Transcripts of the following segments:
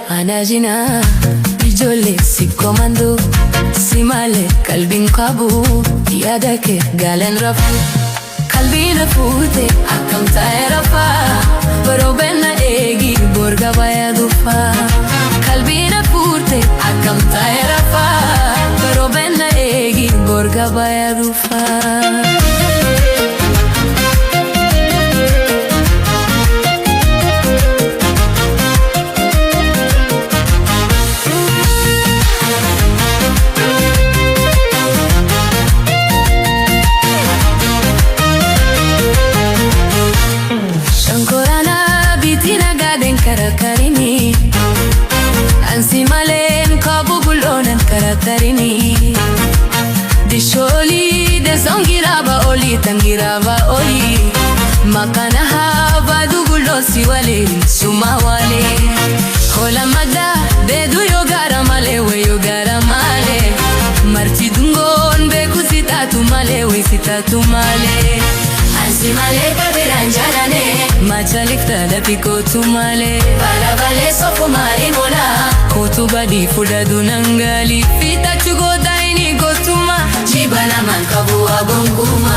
anajina ijoollee si komando si malee qalbiin qabu yaada kee galan rafu qalbiin fuute akkam ta'e rafaa baroobenna eegi borga baya dhufa qalbiin fuute akkam ta'e rafaa baroobenna eegi borga baya dhufa. Karini ansi malen kabu bulonan karatarini disholi de zongiraba oli tangiraba oli makana haba dugulo siwale suma wale hola magda bedu yogara male we yogara male marti dungon be kusitatu male we sitatu male ansi male kabiranjanane machalik tadati kotu male bala bale sofu mari mola kotu badi fuda dunangali fita chugo daini kotuma jibana mankabu agonguma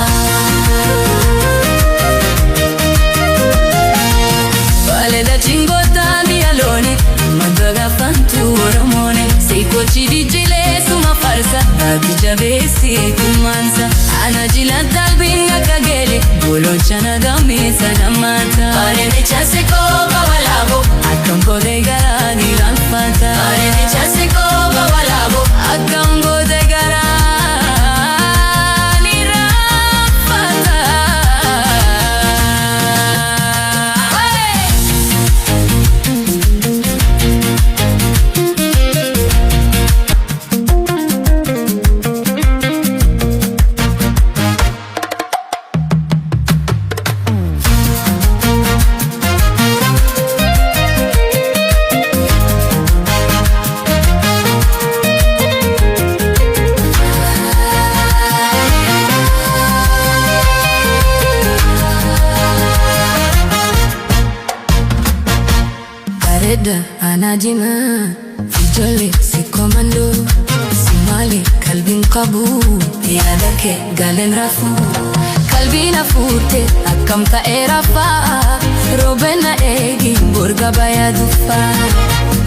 bale da chingota mi alone madaga fantu oromone seiko chidi jile suma farsa abija besi kumanza anajila talbinga kagele bolonchana gamisa namata arene chase ko bawalabo akambo de garani ranfata arene chase ko bawalabo akambo de garani ranfata. Anajina ijoollee si komando si malee qalbiin qabu yaada kee galan rafu qalbiin fuute akkam ta'e rafaa roobenna eegi borga baya dhufa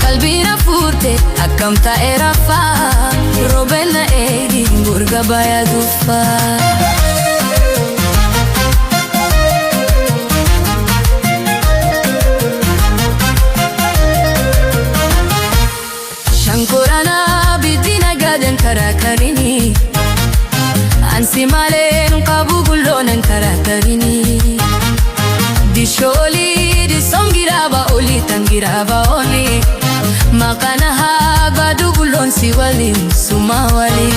qalbiin fuute akkam ta'e rafaa roobenna eegi borga baya dhufa. Karakarini ansi malen qabu gulonan karakarini disholi disongiraba oli tangiraba oli makana haba dugulon si wali suma wali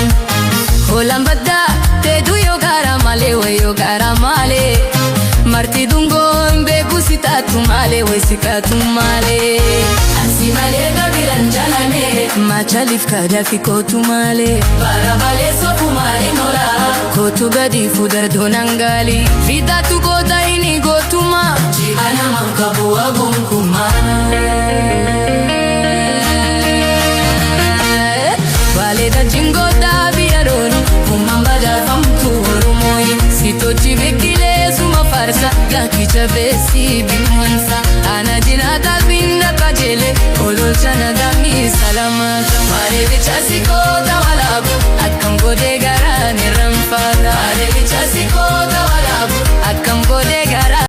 holambada tedu yogara male we yogara male marti dungon be kusitatu male we sikatu male ansi male gabiran jalane machalif kadafi kotu male bara bale sofu male mola kotu gadi fudar donangali fidatu goda ini gotuma jibana mankabu agumkuma wale da jingo da biaroni kumamba da famtu rumoi sitochi bekile suma farsa gakicha besi bimansa anajina talbinda kajele ololchana gami salamata mare bichasiko tawalabu akkam gode garani ramfata mare bichasiko